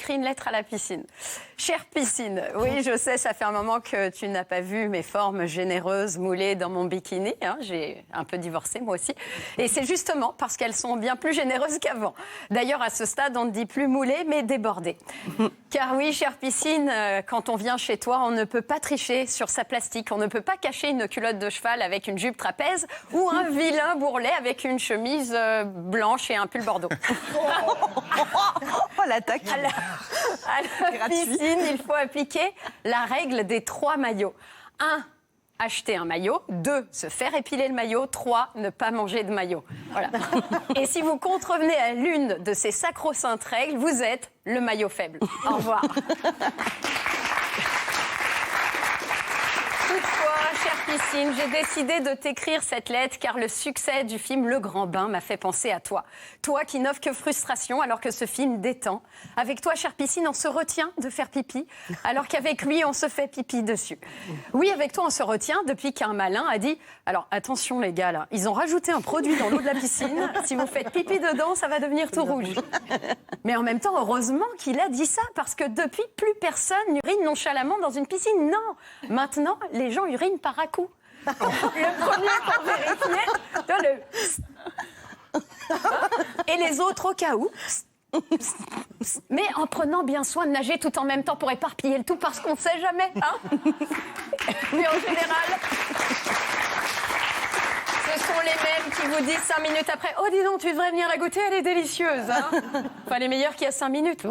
écrit une lettre à la piscine. Chère piscine, oui, je sais, ça fait un moment que tu n'as pas vu mes formes généreuses moulées dans mon bikini. Hein, j'ai un peu divorcé, moi aussi. Et c'est justement parce qu'elles sont bien plus généreuses qu'avant. D'ailleurs, à ce stade, on ne dit plus moulées, mais débordées. Car oui, chère piscine, quand on vient chez toi, on ne peut pas tricher sur sa plastique. On ne peut pas cacher une culotte de cheval avec une jupe trapèze ou un vilain bourrelet avec une chemise blanche et un pull bordeaux. Oh, l'attaque. À la piscine, il faut appliquer la règle des 3 maillots. 1, acheter un maillot. 2, se faire épiler le maillot. 3, ne pas manger de maillot. Voilà. Et si vous contrevenez à l'une de ces sacro-saintes règles, vous êtes le maillot faible. Au revoir. Toutefois, chère piscine, j'ai décidé de t'écrire cette lettre car le succès du film Le Grand Bain m'a fait penser à toi. Toi qui n'offres que frustration alors que ce film détend. Avec toi, chère piscine, on se retient de faire pipi alors qu'avec lui, on se fait pipi dessus. Oui, avec toi, on se retient depuis qu'un malin a dit « Alors, attention les gars, là, ils ont rajouté un produit dans l'eau de la piscine. Si vous faites pipi dedans, ça va devenir tout rouge. » Mais en même temps, heureusement qu'il a dit ça parce que depuis, plus personne n'urine nonchalamment dans une piscine. Non, maintenant, les gens urinent par à-coups. Le premier pour vérifier, et les autres au cas où. Mais en prenant bien soin de nager tout en même temps pour éparpiller le tout parce qu'on ne sait jamais. Hein. Mais en général, ce sont les mêmes qui vous disent 5 minutes après « Oh, dis donc, tu devrais venir la goûter, elle est délicieuse. Hein » Enfin, les meilleurs qu'il y a 5 minutes.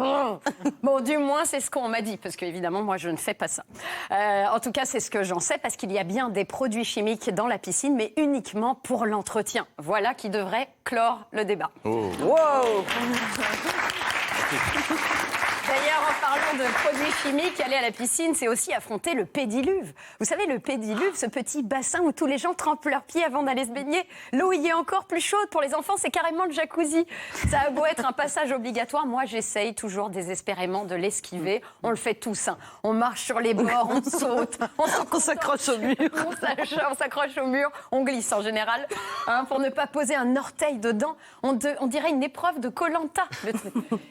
Bon, du moins, c'est ce qu'on m'a dit, parce qu'évidemment, moi, je ne fais pas ça. En tout cas, c'est ce que j'en sais, parce qu'il y a bien des produits chimiques dans la piscine, mais uniquement pour l'entretien. Voilà qui devrait clore le débat. Oh. Wow. D'ailleurs, en parlant de produits chimiques, aller à la piscine, c'est aussi affronter le pédiluve. Vous savez, le pédiluve, ce petit bassin où tous les gens trempent leurs pieds avant d'aller se baigner. L'eau y est encore plus chaude. Pour les enfants, c'est carrément le jacuzzi. Ça a beau être un passage obligatoire, moi, j'essaye toujours désespérément de l'esquiver. On le fait tous. Hein. On marche sur les bords, on saute, on s'accroche au mur. On s'accroche au mur, on glisse en général. Hein, pour ne pas poser un orteil dedans, on dirait une épreuve de Koh-Lanta.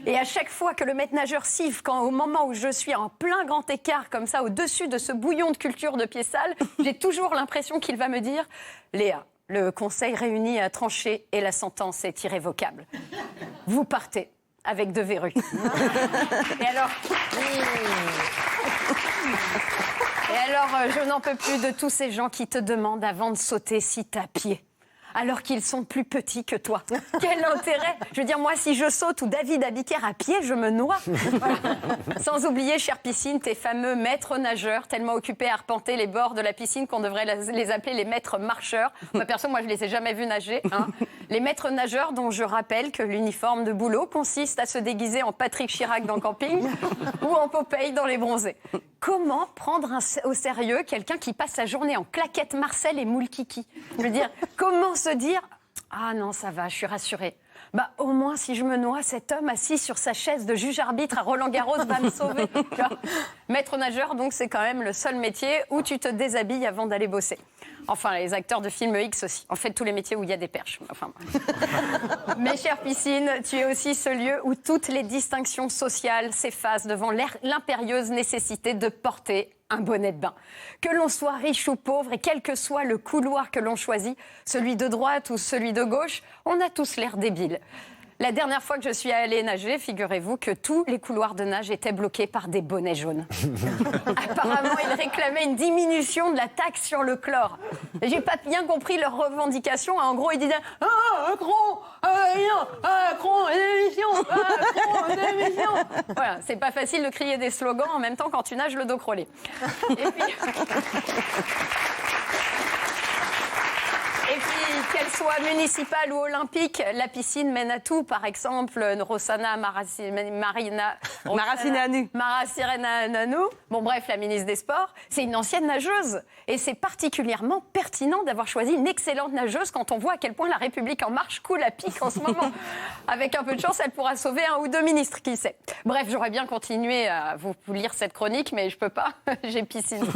Et à chaque fois que le maître nageur siffle, quand au moment où je suis en plein grand écart comme ça au-dessus de ce bouillon de culture de pieds sales, j'ai toujours l'impression qu'il va me dire « Léa, le conseil réuni a tranché et la sentence est irrévocable. Vous partez avec 2 verrues. » Et alors... je n'en peux plus de tous ces gens qui te demandent avant de sauter si t'as pied. Alors qu'ils sont plus petits que toi. Quel intérêt? Je veux dire, moi, si je saute ou David Abiker à pied, je me noie. Voilà. Sans oublier, chère piscine, tes fameux maîtres nageurs, tellement occupés à arpenter les bords de la piscine qu'on devrait les appeler les maîtres marcheurs. Perso, moi, je les ai jamais vus nager. Hein. Les maîtres nageurs dont je rappelle que l'uniforme de boulot consiste à se déguiser en Patrick Chirac dans Camping ou en Popeye dans Les Bronzés. Comment prendre au sérieux quelqu'un qui passe sa journée en claquettes Marcel et moule kiki? Je veux dire, comment se dire « Ah non, ça va, je suis rassurée. Bah, au moins, si je me noie, cet homme assis sur sa chaise de juge-arbitre à Roland-Garros va me sauver. » Maître nageur, donc, c'est quand même le seul métier où tu te déshabilles avant d'aller bosser. Enfin, les acteurs de films X aussi. En fait, tous les métiers où il y a des perches. Enfin, mais chère piscine, tu es aussi ce lieu où toutes les distinctions sociales s'effacent devant l'impérieuse nécessité de porter un bonnet de bain. Que l'on soit riche ou pauvre et quel que soit le couloir que l'on choisit, celui de droite ou celui de gauche, on a tous l'air débiles. La dernière fois que je suis allée nager, figurez-vous que tous les couloirs de nage étaient bloqués par des bonnets jaunes. Apparemment, ils réclamaient une diminution de la taxe sur le chlore. J'ai pas bien compris leurs revendications. En gros, ils disaient « Ah, Macron, démission !» Voilà, c'est pas facile de crier des slogans en même temps quand tu nages le dos crôlé. Et puis, qu'elle soit municipale ou olympique, la piscine mène à tout. Par exemple, Rossana Maracineanu, bon bref, la ministre des Sports, c'est une ancienne nageuse. Et c'est particulièrement pertinent d'avoir choisi une excellente nageuse quand on voit à quel point la République en marche coule à pic en ce moment. Avec un peu de chance, elle pourra sauver 1 ou 2 ministres, qui sait. Bref, j'aurais bien continué à vous lire cette chronique, mais je peux pas, j'ai piscine.